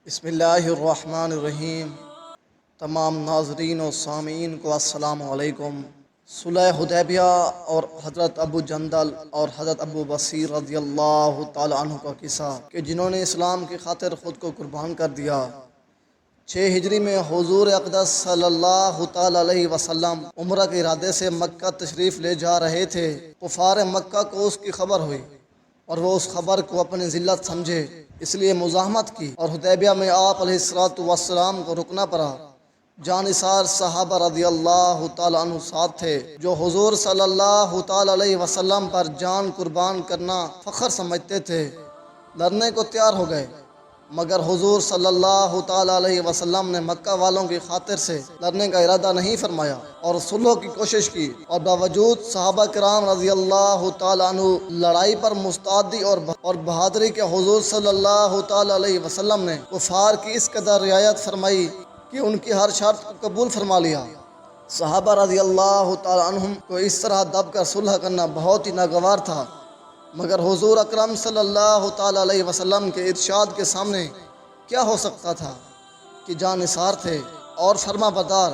بسم اللہ الرحمن الرحیم۔ تمام ناظرین و سامعین کو السلام علیکم۔ صلح حدیبیہ اور حضرت ابو جندل اور حضرت ابو بصیر رضی اللہ تعالی عنہ کا قصہ کہ جنہوں نے اسلام کی خاطر خود کو قربان کر دیا۔ 6 ہجری میں حضور اقدس صلی اللہ تعالی علیہ وسلم عمرہ کے ارادے سے مکہ تشریف لے جا رہے تھے۔ کفار مکہ کو اس کی خبر ہوئی اور وہ اس خبر کو اپنی ذلت سمجھے، اس لیے مزاحمت کی اور حدیبیہ میں آپ علیہ السلام کو رکنا پڑا۔ جانثار صحابہ رضی اللہ تعالی عنہ ساتھ تھے جو حضور صلی اللہ تعالی علیہ وسلم پر جان قربان کرنا فخر سمجھتے تھے۔ لڑنے کو تیار ہو گئے، مگر حضور صلی اللہ تعالی علیہ وسلم نے مکہ والوں کی خاطر سے لڑنے کا ارادہ نہیں فرمایا اور صلح کی کوشش کی، اور باوجود صحابہ کرام رضی اللہ تعالی عنہ لڑائی پر مستعدی اور بہادری کے حضور صلی اللہ تعالی علیہ وسلم نے کفار کی اس قدر رعایت فرمائی کہ ان کی ہر شرط کو قبول فرما لیا۔ صحابہ رضی اللہ تعالی عنہم کو اس طرح دب کر صلح کرنا بہت ہی ناگوار تھا، مگر حضور اکرم صلی اللہ تعالی علیہ وسلم کے ارشاد کے سامنے کیا ہو سکتا تھا کہ جانثار تھے اور فرما بردار،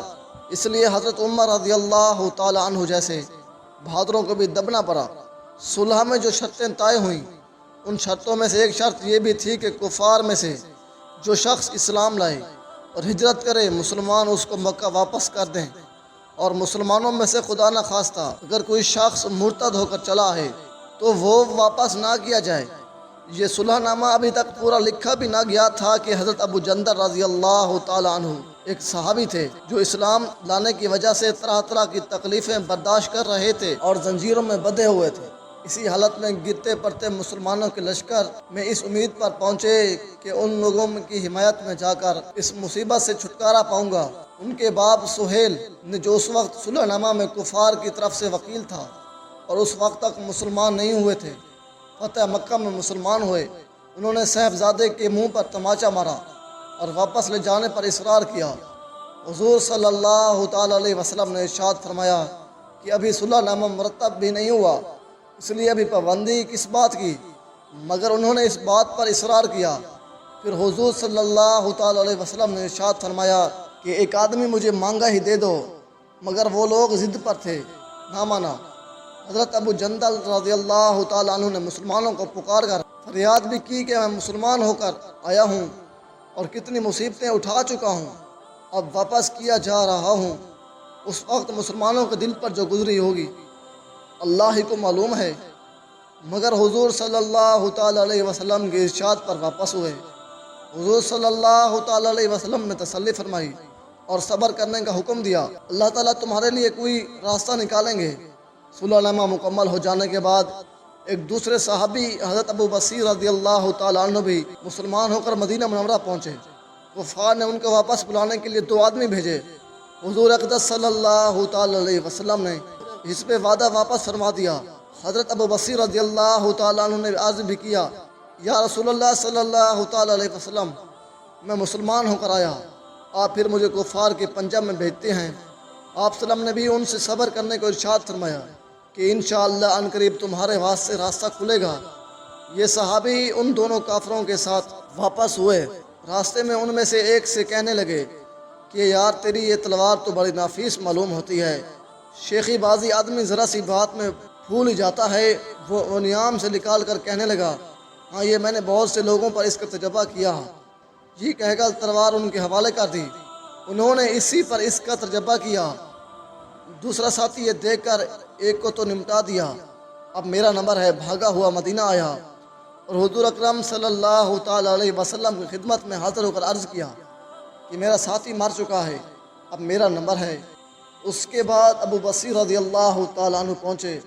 اس لیے حضرت عمر رضی اللہ تعالی عنہ جیسے بہادروں کو بھی دبنا پڑا۔ صلح میں جو شرطیں طے ہوئیں، ان شرطوں میں سے ایک شرط یہ بھی تھی کہ کفار میں سے جو شخص اسلام لائے اور ہجرت کرے، مسلمان اس کو مکہ واپس کر دیں، اور مسلمانوں میں سے خدا نہ خواستہ اگر کوئی شخص مرتد ہو کر چلا ہے تو وہ واپس نہ کیا جائے۔ یہ صلح نامہ ابھی تک پورا لکھا بھی نہ گیا تھا کہ حضرت ابو جندل رضی اللہ تعالی عنہ ایک صحابی تھے جو اسلام لانے کی وجہ سے طرح طرح کی تکلیفیں برداشت کر رہے تھے اور زنجیروں میں بندھے ہوئے تھے۔ اسی حالت میں گرتے پڑتے مسلمانوں کے لشکر میں اس امید پر پہنچے کہ ان لوگوں کی حمایت میں جا کر اس مصیبت سے چھٹکارا پاؤں گا۔ ان کے باپ سہیل نے جو اس وقت صلح نامہ میں کفار کی طرف سے وکیل تھا اور اس وقت تک مسلمان نہیں ہوئے تھے، فتح مکہ میں مسلمان ہوئے، انہوں نے صاحبزادے کے منہ پر تماچا مارا اور واپس لے جانے پر اصرار کیا۔ حضور صلی اللہ تعالی علیہ وسلم نے ارشاد فرمایا کہ ابھی صلح نامہ مرتب بھی نہیں ہوا، اس لیے ابھی پابندی کس بات کی، مگر انہوں نے اس بات پر اصرار کیا۔ پھر حضور صلی اللہ تعالی علیہ وسلم نے ارشاد فرمایا کہ ایک آدمی مجھے مانگا ہی دے دو، مگر وہ لوگ ضد پر تھے، نہ مانا۔ حضرت ابو جندل رضی اللہ تعالی عنہ نے مسلمانوں کو پکار کر فریاد بھی کی کہ میں مسلمان ہو کر آیا ہوں اور کتنی مصیبتیں اٹھا چکا ہوں، اب واپس کیا جا رہا ہوں۔ اس وقت مسلمانوں کے دل پر جو گزری ہوگی اللہ ہی کو معلوم ہے، مگر حضور صلی اللہ تعالی علیہ وسلم کے ارشاد پر واپس ہوئے۔ حضور صلی اللہ تعالی علیہ وسلم نے تسلی فرمائی اور صبر کرنے کا حکم دیا، اللہ تعالیٰ تمہارے لیے کوئی راستہ نکالیں گے۔ صلح نامہ مکمل ہو جانے کے بعد ایک دوسرے صحابی حضرت ابو بصیر رضی اللہ تعالی عنہ بھی مسلمان ہو کر مدینہ منورہ پہنچے۔ کفار نے ان کو واپس بلانے کے لیے 2 آدمی بھیجے۔ حضور اقدس صلی اللہ تعالی علیہ وسلم نے اس پہ وعدہ واپس فرما دیا۔ حضرت ابو بصیر رضی اللہ تعالی عنہ نے عرض بھی کیا، یا رسول اللہ صلی اللہ تعالی علیہ وسلم، میں مسلمان ہو کر آیا، آپ پھر مجھے کفار کے پنجہ میں بھیجتے ہیں۔ آپ صلی اللہ علیہ وسلم نے بھی ان سے صبر کرنے کو ارشاد فرمایا کہ انشاءاللہ ان قریب تمہارے واسطے راستہ کھلے گا۔ یہ صحابی ان دونوں کافروں کے ساتھ واپس ہوئے۔ راستے میں ان میں سے ایک سے کہنے لگے کہ یار تیری یہ تلوار تو بڑی نافیس معلوم ہوتی ہے، شیخی بازی آدمی ذرا سی بات میں بھول ہی جاتا ہے۔ وہ نیام سے نکال کر کہنے لگا، ہاں یہ میں نے بہت سے لوگوں پر اس کا تجربہ کیا۔ یہ کہہ کر تلوار ان کے حوالے کر دی، انہوں نے اسی پر اس کا تجربہ کیا۔ دوسرا ساتھی یہ دیکھ کر ایک کو تو نمٹا دیا، اب میرا نمبر ہے، بھاگا ہوا مدینہ آیا اور حضور اکرم صلی اللہ تعالی علیہ وسلم کی خدمت میں حاضر ہو کر عرض کیا کہ میرا ساتھی مر چکا ہے، اب میرا نمبر ہے۔ اس کے بعد ابو بصیر رضی اللہ تعالی عنہ پہنچے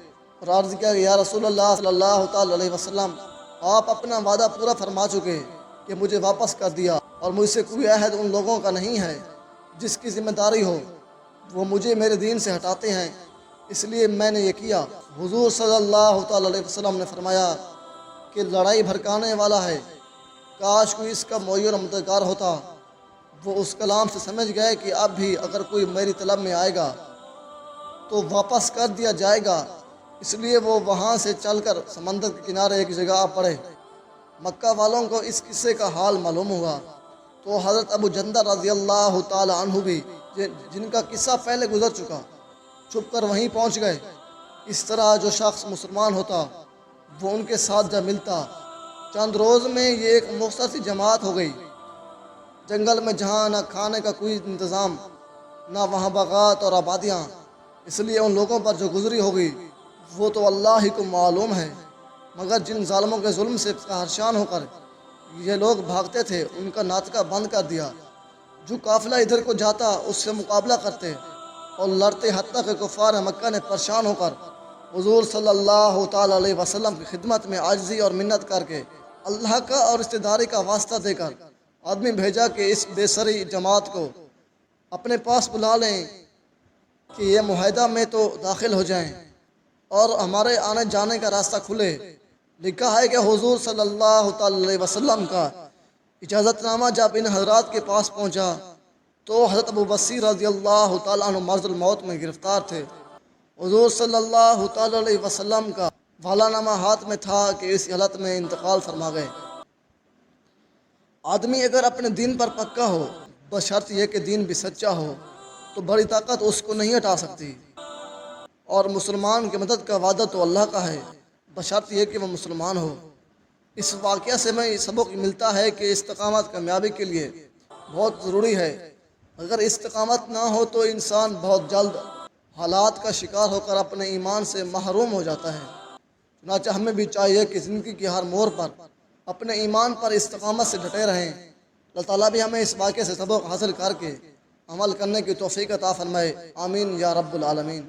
اور عرض کیا کہ یا رسول اللہ صلی اللہ تعالی علیہ وسلم، آپ اپنا وعدہ پورا فرما چکے کہ مجھے واپس کر دیا، اور مجھ سے کوئی عہد ان لوگوں کا نہیں ہے جس کی ذمہ داری ہو، وہ مجھے میرے دین سے ہٹاتے ہیں، اس لیے میں نے یہ کیا۔ حضور صلی اللہ تعالی علیہ وسلم نے فرمایا کہ لڑائی بھڑکانے والا ہے، کاش کوئی اس کا معین مددگار ہوتا۔ وہ اس کلام سے سمجھ گئے کہ اب بھی اگر کوئی میری طلب میں آئے گا تو واپس کر دیا جائے گا، اس لیے وہ وہاں سے چل کر سمندر کے کنارے ایک جگہ پڑے۔ مکہ والوں کو اس قصے کا حال معلوم ہوا، تو حضرت ابو جندل رضی اللہ تعالی عنہ بھی جن کا قصہ پہلے گزر چکا چھپ کر وہیں پہنچ گئے۔ اس طرح جو شخص مسلمان ہوتا وہ ان کے ساتھ جا ملتا۔ چند روز میں یہ ایک مختصر سی جماعت ہو گئی۔ جنگل میں جہاں نہ کھانے کا کوئی انتظام، نہ وہاں باغات اور آبادیاں، اس لیے ان لوگوں پر جو گزری ہوگی وہ تو اللہ ہی کو معلوم ہے، مگر جن ظالموں کے ظلم سے قہرشان ہو کر یہ لوگ بھاگتے تھے ان کا ناطقہ بند کر دیا۔ جو قافلہ ادھر کو جاتا اس سے مقابلہ کرتے اور لڑتے، حتیٰ کہ کفار مکہ نے پریشان ہو کر حضور صلی اللہ تعالی علیہ وسلم کی خدمت میں عاجزی اور منت کر کے اللہ کا اور رشتہ داری کا واسطہ دے کر آدمی بھیجا کہ اس بے سری جماعت کو اپنے پاس بلا لیں کہ یہ معاہدہ میں تو داخل ہو جائیں اور ہمارے آنے جانے کا راستہ کھلے۔ لکھا ہے کہ حضور صلی اللہ تعالی علیہ وسلم کا اجازت نامہ جب ان حضرات کے پاس پہنچا تو حضرت ابو بصیر رضی اللہ تعالیٰ عنہ مرض الموت میں گرفتار تھے۔ حضور صلی اللہ تعالی علیہ وسلم کا والا نامہ ہاتھ میں تھا کہ اس حالت میں انتقال فرما گئے۔ آدمی اگر اپنے دین پر پکا ہو، بشرط یہ کہ دین بھی سچا ہو، تو بڑی طاقت اس کو نہیں ہٹا سکتی، اور مسلمان کی مدد کا وعدہ تو اللہ کا ہے، بشرط یہ کہ وہ مسلمان ہو۔ اس واقعہ سے میں سبق ملتا ہے کہ استقامت کامیابی کے لیے بہت ضروری ہے۔ اگر استقامت نہ ہو تو انسان بہت جلد حالات کا شکار ہو کر اپنے ایمان سے محروم ہو جاتا ہے۔ چنانچہ ہمیں بھی چاہیے کہ زندگی کی ہر موڑ پر اپنے ایمان پر استقامت سے ڈٹے رہیں۔ اللہ تعالیٰ بھی ہمیں اس واقعے سے سبق حاصل کر کے عمل کرنے کی توفیق عطا فرمائے، آمین یا رب العالمین۔